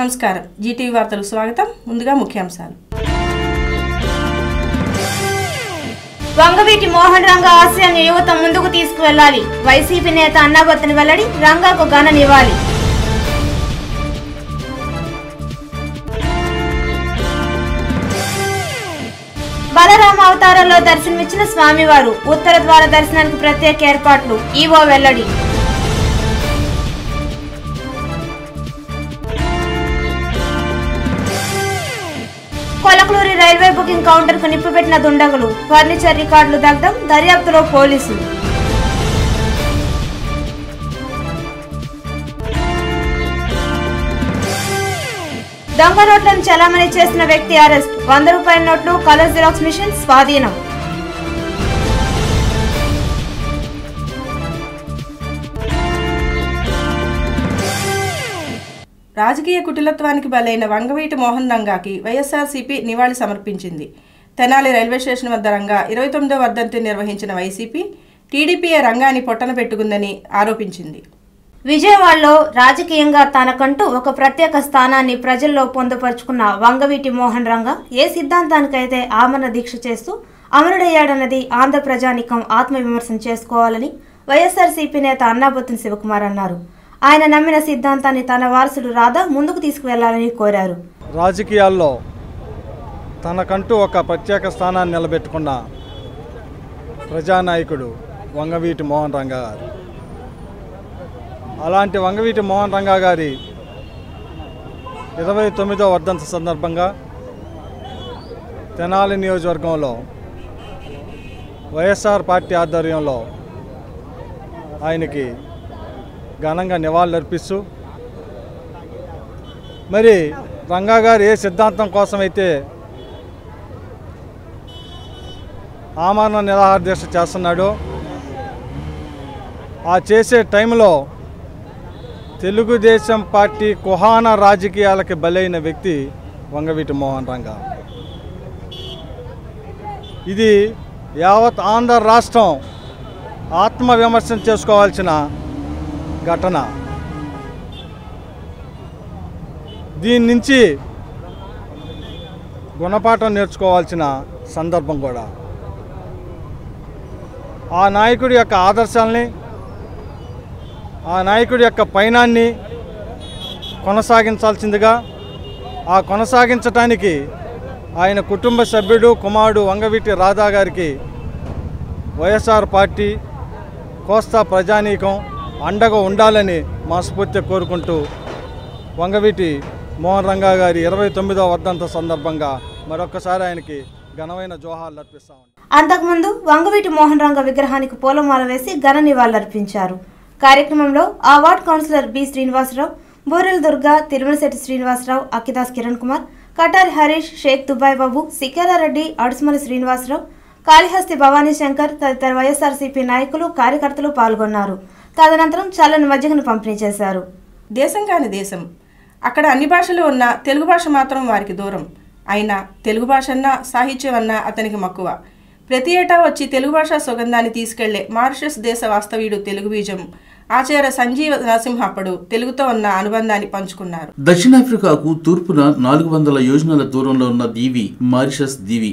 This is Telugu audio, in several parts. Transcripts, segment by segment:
నమస్కారం. జీటీవీ వార్తలకు స్వాగతం. ముందుగా ముఖ్యాంశాలు. వంగవీటి మోహన్ రంగా ఆశయాన్ని యువత ముందుకు తీసుకువెళ్లాలి. వైసీపీ నేత అన్నాబత్తుని వెల్లడి, రంగాకు ఘన నివాళి. బలరామ అవతారంలో దర్శనమిచ్చిన స్వామివారు, ఉత్తర ద్వార దర్శనానికి ప్రత్యేక ఏర్పాట్లు, ఈవో వెల్లడి. కొలకలూరి రైల్వే బుకింగ్ కౌంటర్ కు నిప్పుపెట్టిన దుండగులు, ఫర్నిచర్ రికార్డులు దగ్ధం, దర్యాప్తులో పోలీసులు. దొంగ నోట్లను చలామణి చేసిన వ్యక్తి అరెస్ట్, 100 రూపాయల నోట్లు, కలర్ జిరాక్స్ మిషన్ స్వాధీనం. రాజకీయ కుటిలత్వానికి బలైన వంగవీటి మోహన్ రంగాకి వైఎస్ఆర్సీపీ నివాళి సమర్పించింది. తెనాలి రైల్వే స్టేషన్ వద్ద రంగా 29వ వర్ధంతిని నిర్వహించిన వైసీపీ టీడీపీఏ రంగాన్ని పొట్టన పెట్టుకుందని ఆరోపించింది. విజయవాడలో రాజకీయంగా తనకంటూ ఒక ప్రత్యేక స్థానాన్ని ప్రజల్లో పొందుపరుచుకున్న వంగవీటి మోహన్ రంగా ఏ సిద్ధాంతానికైతే ఆమరణ దీక్ష చేస్తూ అమరుడయ్యాడన్నది ఆంధ్ర ప్రజానికం ఆత్మవిమర్శన చేసుకోవాలని వైఎస్ఆర్సీపీ నేత అన్నాబత్తుని శివకుమార్ అన్నారు. ఆయన నమ్మిన సిద్ధాంతాన్ని తన వారసుడు రాధా ముందుకు తీసుకువెళ్లాలని కోరారు. రాజకీయాల్లో తనకంటూ ఒక ప్రత్యేక స్థానాన్ని నిలబెట్టుకున్న ప్రజానాయకుడు వంగవీటి మోహన్ రంగా గారు. అలాంటి వంగవీటి మోహన్ రంగా గారి 29వ వర్ధంతి సందర్భంగా తెనాలి నియోజకవర్గంలో వైఎస్ఆర్ పార్టీ ఆధ్వర్యంలో ఆయనకి ఘనంగా నివాళులర్పిస్తూ, మరి రంగా గారు ఏ సిద్ధాంతం కోసమైతే ఆమరణ నిరాహార దీక్ష చేస్తున్నాడో ఆ చేసే టైంలో తెలుగుదేశం పార్టీ కుహాన రాజకీయాలకి బలైన వ్యక్తి వంగవీటి మోహన్ రంగా. ఇది యావత్ ఆంధ్ర రాష్ట్రం ఆత్మవిమర్శన చేసుకోవాల్సిన ఘటన. దీని నుంచి గుణపాఠం నేర్చుకోవాల్సిన సందర్భం కూడా. ఆ నాయకుడి యొక్క ఆదర్శాలని, ఆ నాయకుడి యొక్క పయనాన్ని కొనసాగించాల్సిందిగా, ఆ కొనసాగించటానికి ఆయన కుటుంబ సభ్యుడు కుమారుడు వంగవీటి రాధా గారికి వైఎస్ఆర్ పార్టీ కోస్తా ప్రజానీకం అండగా ఉండాలని మనస్ఫూర్తిగా కోరుకుంటూ వంగవీటి మోహన్ రంగా గారి 29వ వర్ధంతి సందర్భంగా మరొకసారి ఆయనకి ఘనమైన జోహార్లు అర్పిస్తా ఉన్నాం. అంతకుముందు వంగవీటి మోహన్ రంగా విగ్రహానికి పూలమాల వేసి ఘన నివాళులర్పించారు. కార్యక్రమంలో ఆ ward councillor B Srinivasarao, Burela Durga, Tirumalasetti Srinivasarao, Akkidas Kiran Kumar, Katari Harish, Sheikh Dubai Babu, Sikelareddy, Adusumala Srinivasarao, Kalihasti Bhavani Shankar తదితర వైఎస్ఆర్సీపీ నాయకులు, కార్యకర్తలు పాల్గొన్నారు. తదనంతరం చల్లని మజ్జిగను పంపిణీ చేశారు. దేశం కాని దేశం, అక్కడ అన్ని భాషలు ఉన్నా తెలుగు భాష మాత్రం వారికి దూరం. అయినా తెలుగు భాష అన్నా సాహిత్యం అన్నా అతనికి మక్కువ. ప్రతి ఏటా వచ్చి తెలుగు భాషా సుగంధాన్ని తీసుకెళ్లే మారిషస్ దేశ వాస్తవీయుడు తెలుగు బీజం ఆచార్య సంజీవ నరసింహప్పుడు తెలుగుతో ఉన్న అనుబంధాన్ని పంచుకున్నారు. దక్షిణాఫ్రికాకు తూర్పున 400 యోజనాల దూరంలో ఉన్న దీవి మారిషస్ దీవి.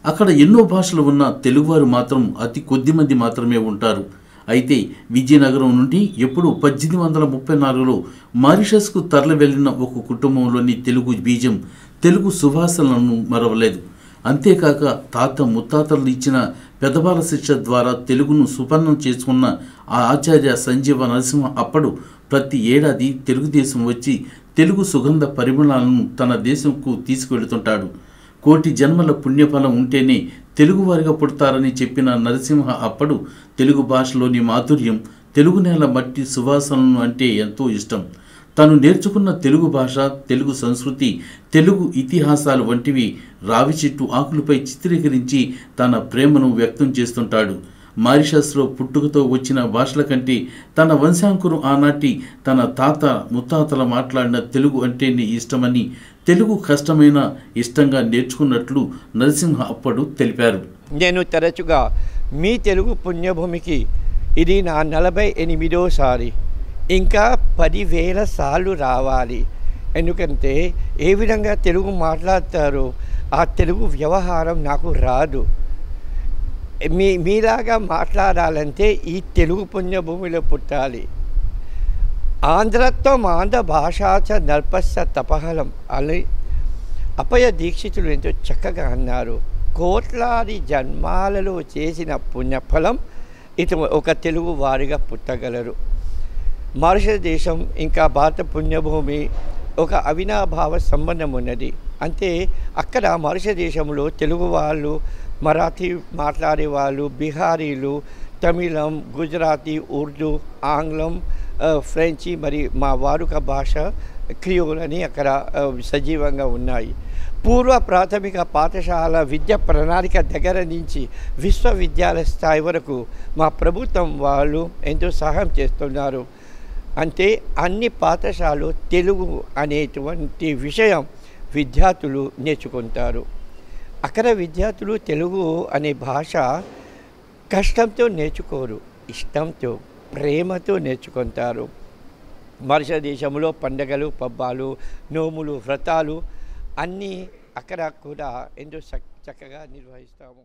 అక్కడ ఎన్నో భాషలు ఉన్న తెలుగువారు మాత్రం అతి కొద్ది మంది మాత్రమే ఉంటారు. అయితే విజయనగరం నుండి ఎప్పుడు 1834లో మారిషస్కు తరలి వెళ్లిన ఒక కుటుంబంలోని తెలుగు బీజం తెలుగు సువాసనలను మరవలేదు. అంతేకాక తాత ముత్తాతలు ఇచ్చిన పెదబాల శిక్ష ద్వారా తెలుగును సుపర్ణం చేసుకున్న ఆ ఆచార్య సంజీవ నరసింహ అప్పుడు ప్రతి ఏడాది తెలుగుదేశం వచ్చి తెలుగు సుగంధ పరిమళాలను తన దేశంకు తీసుకువెళుతుంటాడు. కోటి జన్మల పుణ్యఫలం ఉంటేనే తెలుగువారిగా పుడతారని చెప్పిన నరసింహ అప్పుడు తెలుగు భాషలోని మాధుర్యం, తెలుగు నేల మట్టి సువాసనను అంటే ఎంతో ఇష్టం. తను నేర్చుకున్న తెలుగు భాష, తెలుగు సంస్కృతి, తెలుగు ఇతిహాసాలు వంటివి రావి చెట్టు ఆకులపై చిత్రీకరించి తన ప్రేమను వ్యక్తం చేస్తుంటాడు. మారిషస్లో పుట్టుకతో వచ్చిన భాషల కంటే తన వంశాంకురం ఆనాటి తన తాత ముత్తాతల మాట్లాడిన తెలుగు అంటేనే ఇష్టమని, తెలుగు కష్టమైన ఇష్టంగా నేర్చుకున్నట్లు నరసింహ అప్పుడు తెలిపారు. నేను తరచుగా మీ తెలుగు పుణ్యభూమికి ఇది నా 48వ సారి. ఇంకా 10,000 సార్లు రావాలి. ఎందుకంటే ఏ విధంగా తెలుగు మాట్లాడతారో ఆ తెలుగు వ్యవహారం నాకు రాదు. మీలాగా మాట్లాడాలంటే ఈ తెలుగు పుణ్యభూమిలో పుట్టాలి. ఆంధ్రత్వం ఆంధ్ర భాషాచ నల్పస్య తపహలం అని అపయ దీక్షితులు ఎంతో చక్కగా అన్నారు. కోట్లాది జన్మాలలో చేసిన పుణ్యఫలం ఇటు ఒక తెలుగు వారిగా పుట్టగలరు. మారిషస్ దేశం ఇంకా భారత పుణ్యభూమి ఒక అవినాభావ సంబంధం ఉన్నది. అంటే అక్కడ మారిషస్ దేశంలో తెలుగు వాళ్ళు, మరాఠీ మాట్లాడే వాళ్ళు, బిహారీలు, తమిళం, గుజరాతీ, ఉర్దూ, ఆంగ్లం, ఫ్రెంచి, మరి మా వాడుక భాష క్రియోల్ అని అక్కడ సజీవంగా ఉన్నాయి. పూర్వ ప్రాథమిక పాఠశాల విద్యా ప్రణాళిక దగ్గర నుంచి విశ్వవిద్యాలయ స్థాయి వరకు మా ప్రభుత్వం వాళ్ళు ఎంతో సహాయం చేస్తున్నారు. అంటే అన్ని పాఠశాలలు తెలుగు అనేటువంటి విషయం విద్యార్థులు నేర్చుకుంటారు. అక్కడ విద్యార్థులు తెలుగు అనే భాష కష్టంతో నేర్చుకోరు, ఇష్టంతో, ప్రేమతో నేర్చుకుంటారు. మారిషస్ దేశంలో పండగలు, పబ్బాలు, నోములు, వ్రతాలు అన్నీ అక్కడ కూడా ఎంతో చక్కగా నిర్వహిస్తాము.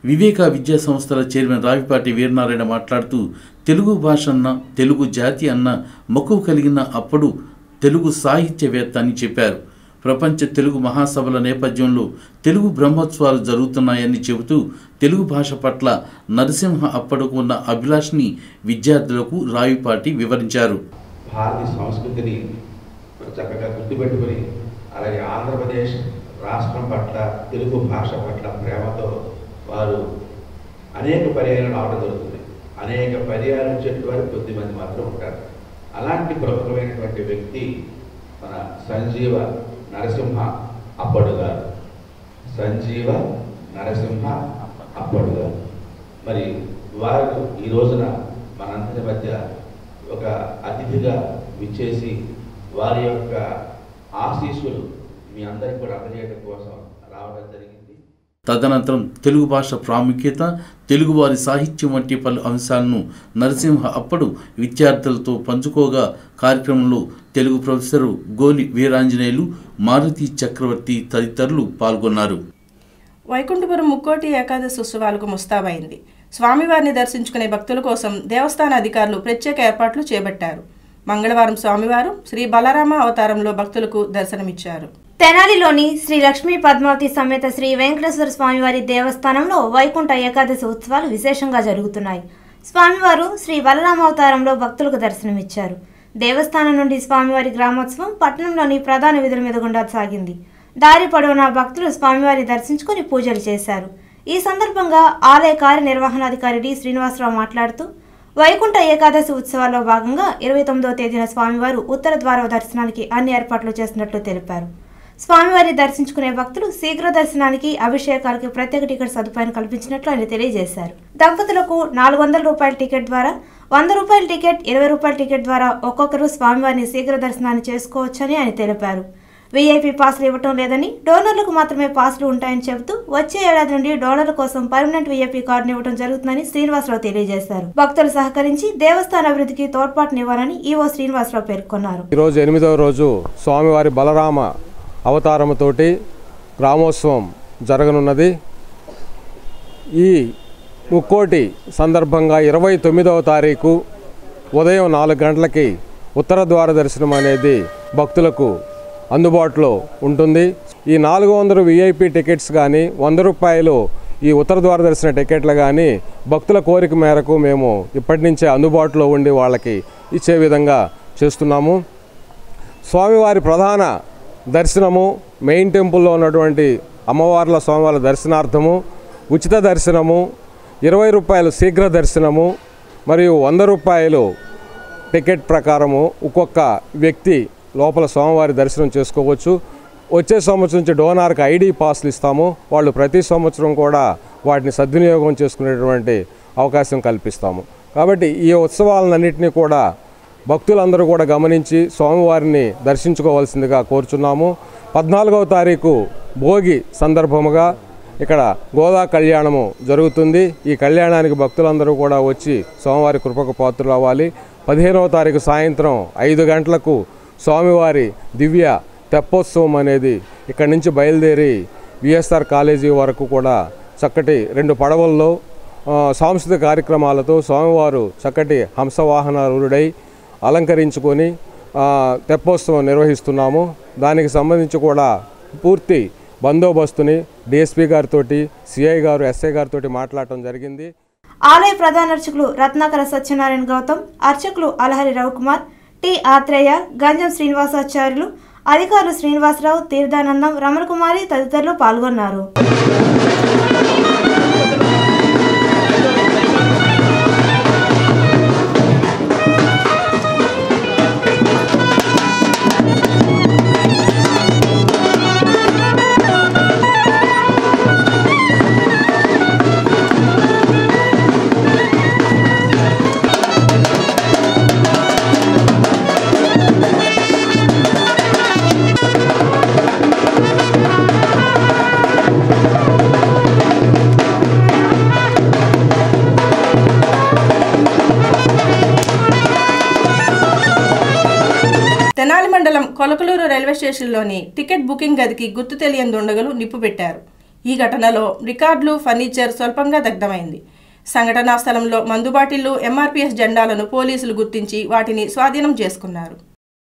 వివేక విద్యా సంస్థల చైర్మన్ రావిపాటి వీరనారాయణ మాట్లాడుతూ తెలుగు భాష అన్న, తెలుగు జాతి అన్న మక్కువ కలిగిన అప్పుడు తెలుగు సాహిత్యవేత్త అని చెప్పారు. ప్రపంచ తెలుగు మహాసభల నేపథ్యంలో తెలుగు బ్రహ్మోత్సవాలు జరుగుతున్నాయని చెబుతూ తెలుగు భాష పట్ల నరసింహ అప్పటికు ఉన్న అభిలాషని విద్యార్థులకు రావిపాటి వివరించారు. భారతీయ సంస్కృతిని చక్కగా గుర్తుపెట్టుకుని అలాగే ఆంధ్రప్రదేశ్ రాష్ట్రం పట్ల, తెలుగు భాష పట్ల ప్రేమతో వారు అనేక పర్యాయాలు రావడం జరుగుతుంది. అనేక పర్యాయాలు వచ్చేటువంటి వారు కొద్దిమంది మాత్రం ఉంటారు. అలాంటి ప్రముఖమైనటువంటి వ్యక్తి మన సంజీవ నరసింహ అప్పడు గారు. సంజీవ నరసింహ అప్పడు గారు మరి వారు ఈ రోజున మనందరి మధ్య ఒక అతిథిగా విచ్చేసి వారి యొక్క ఆశీస్సులు మీ అందరికీ కూడా అందజేయడం కోసం రావడం జరిగింది. తదనంతరం తెలుగు భాష ప్రాముఖ్యత, తెలుగువారి సాహిత్యం వంటి పలు అంశాలను నరసింహ అప్పడు విద్యార్థులతో పంచుకోగా కార్యక్రమంలో తెలుగు ప్రొఫెసరు గోలి వీరాంజనేయులు, మారుతి చక్రవర్తి తదితరులు పాల్గొన్నారు. వైకుంఠపురం ముక్కోటి ఏకాదశి ఉత్సవాలకు ముస్తాబైంది. స్వామివారిని దర్శించుకునే భక్తుల కోసం దేవస్థాన అధికారులు ప్రత్యేక ఏర్పాట్లు చేపట్టారు. మంగళవారం స్వామివారు శ్రీ బలరామ అవతారంలో భక్తులకు దర్శనమిచ్చారు. తెనాలిలోని శ్రీ లక్ష్మీ పద్మావతి సమేత శ్రీ వెంకటేశ్వర స్వామివారి దేవస్థానంలో వైకుంఠ ఏకాదశి ఉత్సవాలు విశేషంగా జరుగుతున్నాయి. స్వామివారు శ్రీ బలరామావతారంలో భక్తులకు దర్శనమిచ్చారు. దేవస్థానం నుండి స్వామివారి గ్రామోత్సవం పట్టణంలోని ప్రధాన వీధుల మీద గుండా సాగింది. దారి పొడవునా భక్తులు స్వామివారిని దర్శించుకుని పూజలు చేశారు. ఈ సందర్భంగా ఆలయ కార్యనిర్వహణాధికారి డి శ్రీనివాసరావు మాట్లాడుతూ వైకుంఠ ఏకాదశి ఉత్సవాల్లో భాగంగా 29వ తేదీన స్వామివారు ఉత్తర ద్వార దర్శనానికి అన్ని ఏర్పాట్లు చేసినట్లు తెలిపారు. స్వామివారిని దర్శించుకునే భక్తులు శీఘ్ర దర్శనానికి, అభిషేకాలకు ప్రత్యేక టికెట్ సదుపాయం కల్పించినట్లు ఆయన తెలియజేశారు. దంపతులకు 400 రూపాయల టికెట్ ద్వారా, 100 రూపాయల టికెట్, 20 రూపాయల టికెట్ ద్వారా ఒక్కొక్కరు స్వామివారిని శీఘ్ర దర్శనాన్ని చేసుకోవచ్చని ఆయన తెలిపారు. వీఐపీ పాసులు ఇవ్వటం లేదని, డోనర్లకు మాత్రమే పాసులు ఉంటాయని చెబుతూ వచ్చే ఏడాది నుండి డోనర్ల కోసం పర్మనెంట్ వీఐపీ కార్డును ఇవ్వడం జరుగుతుందని శ్రీనివాసరావు తెలియజేశారు. భక్తులు సహకరించి దేవస్థాన అభివృద్ధికి తోడ్పాటునివ్వాలని ఈవో శ్రీనివాసరావు పేర్కొన్నారు. ఈరోజు 8వ రోజు స్వామివారి బలరామ అవతారముతోటి గ్రామోత్సవం జరగనున్నది. ఈ ముక్కోటి సందర్భంగా 29వ తారీఖు ఉదయం 4 గంటలకి ఉత్తర ద్వార దర్శనం అనేది భక్తులకు అందుబాటులో ఉంటుంది. ఈ 400 విఐపి టికెట్స్ కానీ, 100 రూపాయలు ఈ ఉత్తర ద్వార దర్శన టికెట్లు కానీ భక్తుల కోరిక మేరకు మేము ఇప్పటి నుంచే అందుబాటులో ఉండి వాళ్ళకి ఇచ్చే విధంగా చేస్తున్నాము. స్వామివారి ప్రధాన దర్శనము, మెయిన్ టెంపుల్లో ఉన్నటువంటి అమ్మవార్ల స్వామివారి దర్శనార్థము ఉచిత దర్శనము, 20 రూపాయలు శీఘ్ర దర్శనము మరియు 100 రూపాయలు టికెట్ ప్రకారము ఒక్కొక్క వ్యక్తి లోపల స్వామివారి దర్శనం చేసుకోవచ్చు. వచ్చే సంవత్సరం నుంచి డోనార్కి ఐడి పాస్లు ఇస్తాము. వాళ్ళు ప్రతి సంవత్సరం కూడా వాటిని సద్వినియోగం చేసుకునేటువంటి అవకాశం కల్పిస్తాము. కాబట్టి ఈ ఉత్సవాలన్నింటినీ కూడా భక్తులందరూ కూడా గమనించి స్వామివారిని దర్శించుకోవాల్సిందిగా కోరుచున్నాము. 14వ తారీఖు భోగి సందర్భముగా ఇక్కడ గోదా కళ్యాణము జరుగుతుంది. ఈ కళ్యాణానికి భక్తులందరూ కూడా వచ్చి స్వామివారి కృపకు పాత్రులు అవ్వాలి. 15వ తారీఖు సాయంత్రం 5 గంటలకు స్వామివారి దివ్య తెప్పోత్సవం అనేది ఇక్కడి నుంచి బయలుదేరి విఎస్ఆర్ కాలేజీ వరకు కూడా చక్కటి 2 పడవల్లో సాంస్కృతిక కార్యక్రమాలతో స్వామివారు చక్కటి హంసవాహనారూఢుడై అలంకరించుకొని తెప్పోత్సవం నిర్వహిస్తున్నాము. దానికి సంబంధించి కూడా పూర్తి బందోబస్తుని డిఎస్పీ గారితో, సిఐ గారు, ఎస్ఐ గారితో మాట్లాడటం జరిగింది. ఆలయ ప్రధాన అర్చకులు రత్నాకర సత్యనారాయణ గౌతమ్, అర్చకులు అలహరి రవికుమార్, టి ఆత్రేయ, గంజం శ్రీనివాసాచార్యులు, అధికారులు శ్రీనివాసరావు, తీర్థానందం, రమణకుమారి తదితరులు పాల్గొన్నారు. తెనాలి మండలం కొలకలూరు రైల్వే స్టేషన్లోని టికెట్ బుకింగ్ గదికి గుర్తు తెలియని దుండగులు నిప్పు పెట్టారు. ఈ ఘటనలో రికార్డులు, ఫర్నిచర్ స్వల్పంగా దగ్ధమైంది. సంఘటనా స్థలంలో మందు బాటిళ్లు, ఎంఆర్పీఎస్ జెండాలను పోలీసులు గుర్తించి వాటిని స్వాధీనం చేసుకున్నారు.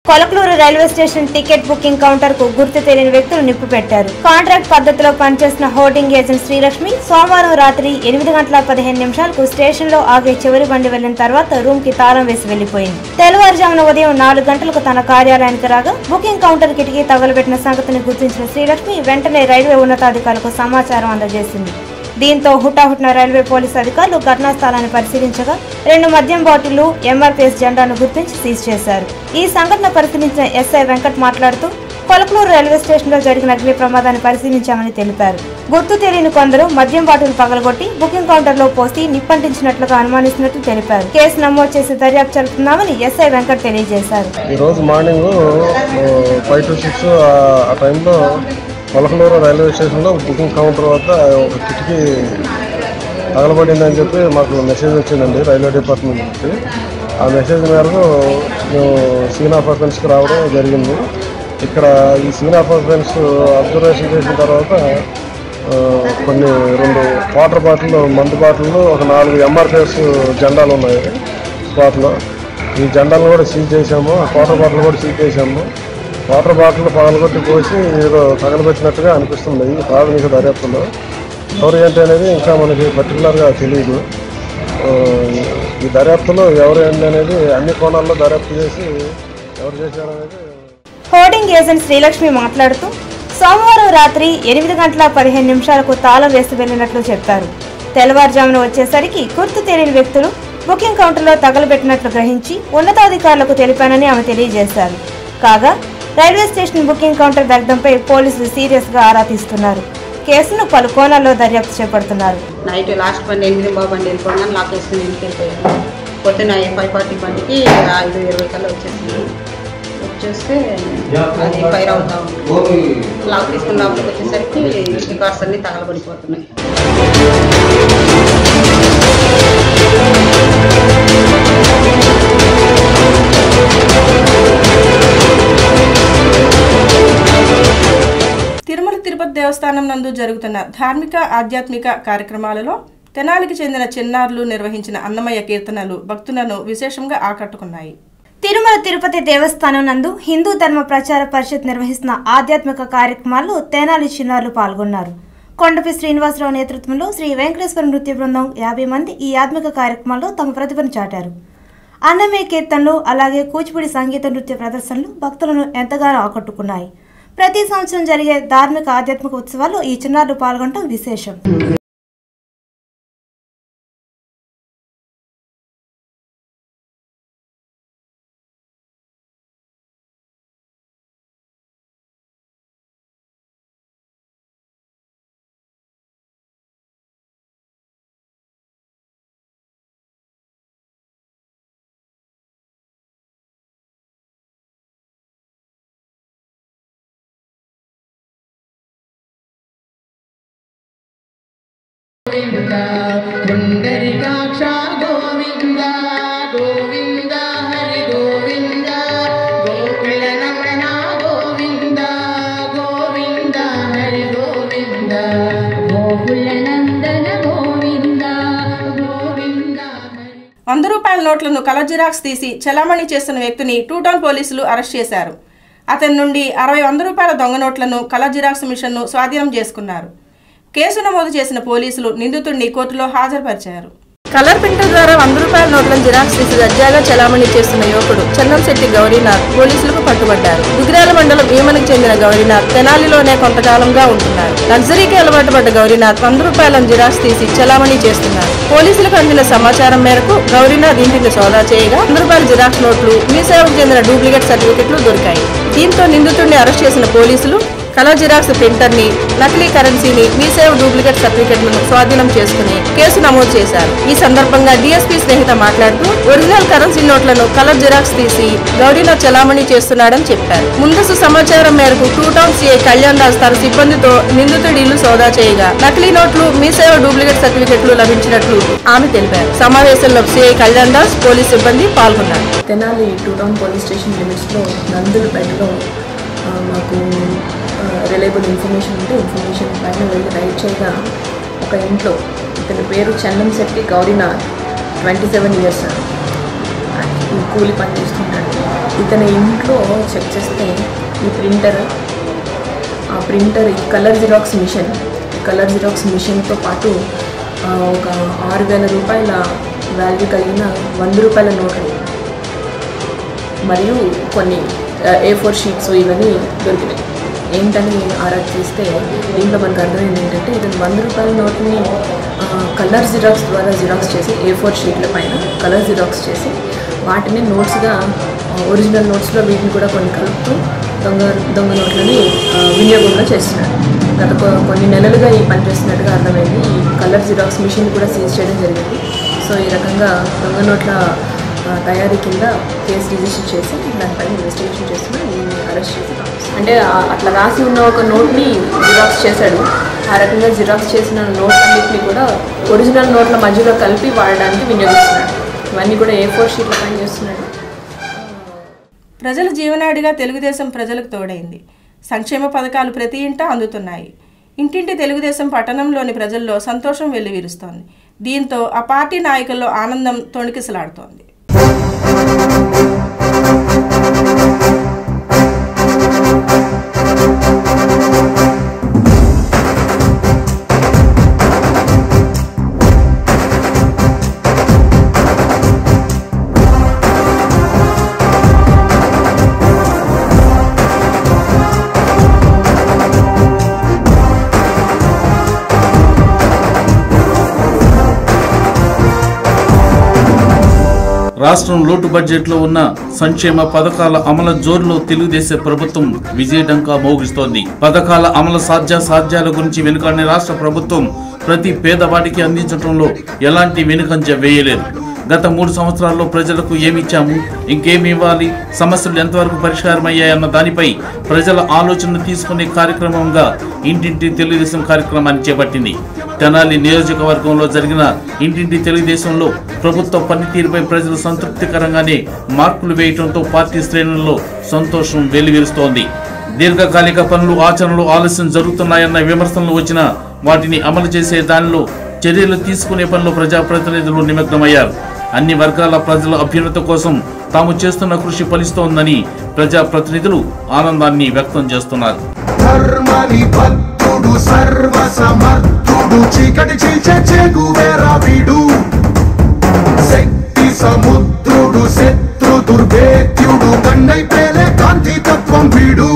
Kolakaluru railway station ticket booking counter కు గుర్తు తెలియని వ్యక్తులు నిప్పు పెట్టారు. కాంట్రాక్ట్ పద్ధతిలో పనిచేసిన హోర్డింగ్ ఏజెంట్ శ్రీలక్ష్మి సోమవారం రాత్రి 8:15 స్టేషన్ లో ఆగే చివరి బండి వెళ్లిన తర్వాత రూమ్ కి తాళం వేసి వెళ్లిపోయింది. తెల్లవారుజామున ఉదయం 4 గంటలకు తన కార్యాలయానికి రాగా బుకింగ్ కౌంటర్ కిటికీ తగలబెట్టిన సంగతిని గుర్తించిన శ్రీలక్ష్మి వెంటనే రైల్వే ఉన్నతాధికారులకు సమాచారం అందజేసింది. దీంతో హుటాహుటిన రైల్వే పోలీసు అధికారులు ఘటనా స్థలాన్ని పరిశీలించగా 2 మద్యం బాటిళ్లు, ఎంఆర్పీఎస్ జెండాను గుర్తించి సీజ్ చేశారు. ఈ సంఘటన పరిశీలించిన ఎస్ఐ వెంకట్ మాట్లాడుతూ కొలకలూరు రైల్వే స్టేషన్ లో జరిగిన అగ్ని ప్రమాదాన్ని పరిశీలించామని తెలిపారు. గుర్తు తెలియని కొందరు మద్యం బాటిల్ పగలగొట్టి బుకింగ్ కౌంటర్ లో పోసి నిప్పంటించినట్లుగా అనుమానిస్తున్నట్లు తెలిపారు. కేసు నమోదు చేసి దర్యాప్తు జరుపుతున్నామని ఎస్ఐ వెంకట్ తెలియజేశారు. ఈ రోజు మార్నింగ్ 5 to 6 ఆ టైంలో కొలకలూరు రైల్వే స్టేషన్లో బుకింగ్ కౌంటర్ వద్ద ఒక కిటికీ తగలబడిందని చెప్పి మాకు మెసేజ్ వచ్చిందండి రైల్వే డిపార్ట్మెంట్ నుంచి. ఆ మెసేజ్ మేరకు మేము సీన్ ఆఫ్ అఫెన్స్కి రావడం జరిగింది. ఇక్కడ ఈ సీన్ ఆఫ్ అఫెన్స్ అబ్జర్వేషన్ చేసిన తర్వాత కొన్ని 2 వాటర్ బాటిల్, మందు బాటిళ్ళు, ఒక 4 ఎంఆర్పీఎస్ జెండాలు ఉన్నాయి స్పాట్లో. ఈ జెండాలను కూడా సీజ్ చేసాము. వాటర్ బాటిల్ కూడా సీజ్ చేసాము. వాటర్ బాటిల్ పగలగొట్టి పోసి ఏదో తగలబెట్టినట్టుగా అనిపిస్తుంది ఈ ప్రాథమిక దర్యాప్తులో. ఎవరు ఏంటి అనేది ఇంకా మనకి పర్టికులర్గా తెలియదు. ఈ దర్యాప్తులో ఎవరు ఏంటి అనేది అన్ని కోణాల్లో దర్యాప్తు చేసి ఎవరు చేశారనేది. హోర్డింగ్ ఏజెంట్ శ్రీలక్ష్మి మాట్లాడుతూ సోమవారం రాత్రి 8:15 తాళం వేసి వెళ్లినట్లు చెప్పారు. తెల్లవారుజామున వచ్చేసరికి గుర్తు తెలియని వ్యక్తులు బుకింగ్ కౌంటర్లో తగలబెట్టినట్లు గ్రహించి ఉన్నతాధికారులకు తెలిపానని ఆమె తెలియజేశారు. కాగా రైల్వే స్టేషన్ బుకింగ్ కౌంటర్ దగ్ధంపై పోలీసులు సీరియస్ గా ఆరా తీస్తున్నారు. కేసును పలు కోణాల్లో దర్యాప్తు చేపడుతున్నారు. నైట్ లాస్ట్ బండి 8 బండి వెళ్ళిపోయినా లాక్ వేసుకుని ఇంటికి వెళ్ళిపోయాను. పొద్దున్న 5:40 బండికి 5:20 కల్లా వచ్చేస్తే అది ఫైర్ అవుతా ఉంది. లాక్ తీసుకుని లోపలికి వచ్చేసరికి రికార్డ్స్ అన్ని తగలబడిపోతున్నాయి. తిరుమల తిరుపతి దేవస్థానం నందు జరుగుతున్న ధార్మిక, ఆధ్యాత్మిక కార్యక్రమాలలో తెనాలికి చెందిన చిన్నారులు నిర్వహించిన అన్నమయ్య కీర్తనలు భక్తులను విశేషంగా ఆకట్టుకున్నాయి. తిరుమల తిరుపతి దేవస్థానం నందు హిందూ ధర్మ ప్రచార పరిషత్ నిర్వహిస్తున్న ఆధ్యాత్మిక కార్యక్రమాల్లో తెనాలి చిన్నారులు పాల్గొన్నారు. కొండపి శ్రీనివాసరావు నేతృత్వంలో శ్రీ వెంకటేశ్వర నృత్య బృందం 50 మంది ఈ ఆధ్యాత్మిక కార్యక్రమాల్లో తమ ప్రతిభను చాటారు. అన్నమయ్య కీర్తనలు అలాగే కూచిపూడి సంగీత నృత్య ప్రదర్శనలు భక్తులను ఎంతగానో ఆకట్టుకున్నాయి. ప్రతి సంవత్సరం జరిగే ధార్మిక ఆధ్యాత్మిక ఉత్సవాల్లో ఈ చిన్నారులు పాల్గొనడం విశేషం. पुंडरीकाक्ष गोविंद गोविंद हरि गोविंद गोकुल రూపాయల నోట్లను కలర్ జిరాక్స్ తీసి చలామణి చేస్తున్న వ్యక్తిని టూ టౌన్ పోలీసులు అరెస్ట్ చేశారు. అతని నుండి 60 రూపాయల దొంగ నోట్లను కలర్ జిరాక్స్ మిషన్ను స్వాధీనం చేసుకున్నారు. కేసు నమోదు చేసిన పోలీసులు నిందితుడిని కోర్టులో హాజరుపరిచారు. కలర్ ప్రింటర్ ద్వారా 100 రూపాయల నోట్లను జిరాక్స్ తీసి దర్జాగా చలామణి చేస్తున్న యువకుడు చందంశెట్టి గౌరీనాథ్ పోలీసులకు పట్టుబడ్డారు. దుగ్గిరాల మండలం ఈమనికి చెందిన గౌరీనాథ్ తెనాలిలోనే కొంతకాలంగా ఉంటున్నారు. లగ్జరీకి అలవాటు పడ్డ గౌరీనాథ్ 100 రూపాయలను జిరాక్స్ తీసి చలామణి చేస్తున్నారు. పోలీసులకు అందిన సమాచారం మేరకు గౌరీనాథ్ ఇంటిని సోదా చేయగా 100 రూపాయల జిరాక్స్ నోట్లు, మీ సేవకు చెందిన డూప్లికేట్ సర్టిఫికెట్లు దొరికాయి. దీంతో నిందితుడిని అరెస్ట్ చేసిన పోలీసులు కలర్ జిరాక్స్ ప్రింటర్ని, నకిలీ కరెన్సీని, మీ సేవ డూప్లికేట్ సర్టిఫికెట్లను స్వాధీనం చేసుకుని కేసు నమోదు చేశారు. ఈ సందర్భంగా డీఎస్పీ స్నేహిత మాట్లాడుతూ ఒరిజినల్ కరెన్సీ నోట్లను కలర్ జిరాక్స్ తీసి గౌరీనాథ్ చలామణి చేస్తున్నాడని చెప్పారు. ముందస్తు సమాచారం మేరకు two town CI Kalyan Das తన సిబ్బందితో నిందితుడి ఇల్లు సోదా చేయగా నకిలీ నోట్లు, మీ సేవ డూప్లికేట్ సర్టిఫికెట్లు లభించినట్లు ఆమె తెలిపారు. సమావేశంలో సిఐ కళ్యాణ్ దాస్, పోలీస్ సిబ్బంది పాల్గొన్నారు. Tenali two town police station లిమిట్స్లో నందులపేటలో మాకు రిలయబుల్ ఇన్ఫర్మేషన్ ఉంటే ఇన్ఫర్మేషన్ పైన వెళ్ళి రైడ్ చేయగా ఒక ఇంట్లో ఇతని పేరు చందంశెట్టి గౌరీనాథ్, 27 years, కూలి పని చేస్తుంటాడు. ఇతని ఇంట్లో చెక్ చేస్తే ఈ ప్రింటర్ ఈ కలర్ జిరాక్స్ మిషన్తో పాటు ఒక 6,000 రూపాయల వాల్యూ కలిగిన 100 రూపాయల నోట్లు మరియు కొన్ని A4 షీట్స్ ఇవన్నీ దొరికినాయి. ఏంటని ఆరా తీస్తే దీంట్లో మనకు అర్థమైంది ఏంటంటే ఇతను 100 రూపాయల నోట్ని కలర్ జిరాక్స్ ద్వారా జిరాక్స్ చేసి A4 షీట్ల పైన కలర్ జిరాక్స్ చేసి వాటిని నోట్స్గా ఒరిజినల్ నోట్స్లో వీటిని కూడా కొన్ని కలుపుతూ దొంగ నోట్లని వినియోగంగా చేస్తున్నాడు. గత కొన్ని నెలలుగా ఈ పని చేస్తున్నట్టుగా అర్థమైంది. ఈ కలర్ జిరాక్స్ మిషన్ కూడా సీజ్ చేయడం జరిగింది. సో ఈ రకంగా దొంగ నోట్ల తయారీ కింద కేసు రిజిస్టర్ చేసి దానిపైన ఇన్వెస్టిగేషన్ చేస్తున్నాం. దీన్ని అరెస్ట్ చేసి అంటే అట్లా రాసి ఉన్న ఒక నోట్ని జిరాక్స్ చేశాడు. ఆ రకంగా జిరాక్స్ చేసిన నోట్ అన్నింటినీ కూడా ఒరిజినల్ నోట్ల మధ్యలో కలిపి వాడడానికి వినియోగిస్తున్నాడు. ఇవన్నీ కూడా A4 షీట్ల పని చేస్తున్నాడు. ప్రజల జీవనాడిగా తెలుగుదేశం ప్రజలకు తోడైంది. సంక్షేమ పథకాలు ప్రతి ఇంటా అందుతున్నాయి. ఇంటింటి తెలుగుదేశం పట్టణంలోని ప్రజల్లో సంతోషం వెల్లివిరుస్తోంది. దీంతో ఆ పార్టీ నాయకుల్లో ఆనందం తొణికిసలాడుతోంది. రాష్ట్రం లోటు బడ్జెట్లో ఉన్న సంక్షేమ పథకాల అమలు జోరులో తెలుగుదేశం ప్రభుత్వం విజయడంకా మోగిస్తోంది. పథకాల అమలు సాధ్యాల గురించి వెనుకాడిన రాష్ట్ర ప్రభుత్వం ప్రతి పేదవాడికి అందించడంలో ఎలాంటి వెనుకంజ వేయలేదు. గత 3 సంవత్సరాల్లో ప్రజలకు ఏమిచ్చాము, ఇంకేమి ఇవ్వాలి, సమస్యలు ఎంతవరకు పరిష్కారమయ్యాయన్న దానిపై ప్రజల ఆలోచన తీసుకునే కార్యక్రమంగా ఇంటింటి తెలుగుదేశం కార్యక్రమాన్ని చేపట్టింది. తెనాలి నియోజకవర్గంలో జరిగిన ఇంటింటి తెలుగుదేశంలో ప్రభుత్వ పనితీరుపై ప్రజలు సంతృప్తికరంగానే మార్కులు వేయడంతో పార్టీ శ్రేణుల్లో సంతోషం వెల్లివిరుస్తోంది. దీర్ఘకాలిక పనులు ఆచరణలో ఆలస్యం జరుగుతున్నాయన్న విమర్శలు వచ్చినా వాటిని అమలు చేసే దానిలో చర్యలు తీసుకునే పనిలో ప్రజాప్రతినిధులు నిమగ్నమయ్యారు. అన్ని వర్గాల ప్రజల అభ్యున్నతి కోసం తాము చేస్తున్న కృషి ఫలిస్తోందని ప్రజాప్రతినిధులు ఆనందాన్ని వ్యక్తం చేస్తున్నారు. చీకటి చీల్చే చెగువేరా వీడు, శక్తి సముద్రుడు, శత్రు దుర్భేద్యుడు, కన్నై పేలే కాంతి తత్వం వీడు,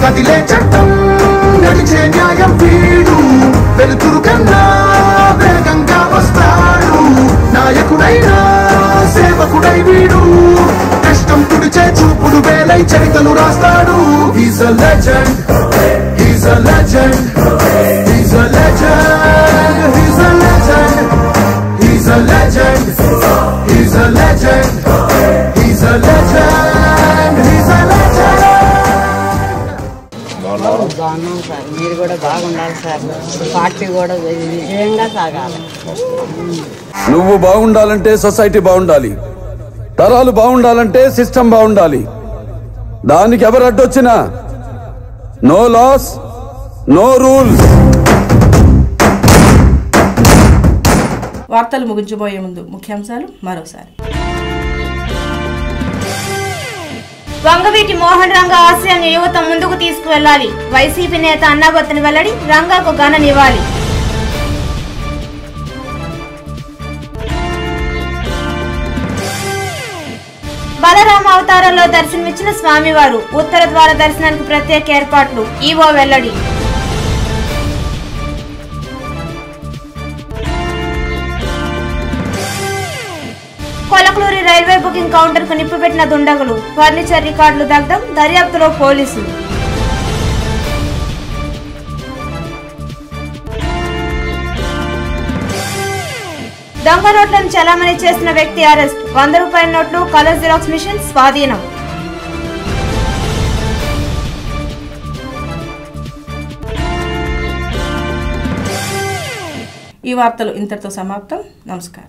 కదిలే చట్టం నడిచే న్యాయం వీడు, వెలుతురు కన్నా వేగంగా వస్తాడు, నాయకుడైనా సేవకుడై వీడు, కష్టం తుడిచే చూపుడు వేలై చరితను రాస్తాడు. He's a legend, he's a legend, he's a legend, he's a legend, he's a legend, he's a legend, he's a legend, he's a legend. బాగున్నాం సార్, మీరు కూడా బాగుండాలి సార్, పార్టీ కూడా విజయంగా సాగాలి. నువ్వు బాగుండాలంటే సొసైటీ బాగుండాలి, తరాలు బాగుండాలంటే సిస్టమ్ బాగుండాలి. దానికి ఎవరు అడ్డొచ్చినా నో లాస్ నో రూల్స్. వార్తలు ముగించబోయే ముందు ముఖ్యాంశాలు మరోసారి. వంగవీటి మోహన్ రంగా ఆశయాన్ని యువత ముందుకు తీసుకువెళ్లాలి. వైసీపీ నేత అన్నాబత్తిని వెల్లడి, రంగాకు ఘన నివాళి. బలరామ అవతారంలో దర్శనమిచ్చిన స్వామివారు, ఉత్తర ద్వార దర్శనానికి ప్రత్యేక ఏర్పాట్లు, ఈవో వెల్లడి. కొలకలూరి రైల్వే బుకింగ్ కౌంటర్ కు నిప్పుపెట్టిన దుండగులు, ఫర్నిచర్ రికార్డులు దగ్ధం, దర్యాప్తులో పోలీసులు. దొంగ నోట్లను చలామణి చేసిన వ్యక్తి అరెస్ట్, 100 రూపాయల నోట్లు, కలర్ జిరాక్స్ మిషన్ స్వాధీనం. ఈ వార్తలు ఇంతటితో సమాప్తం. నమస్కారం.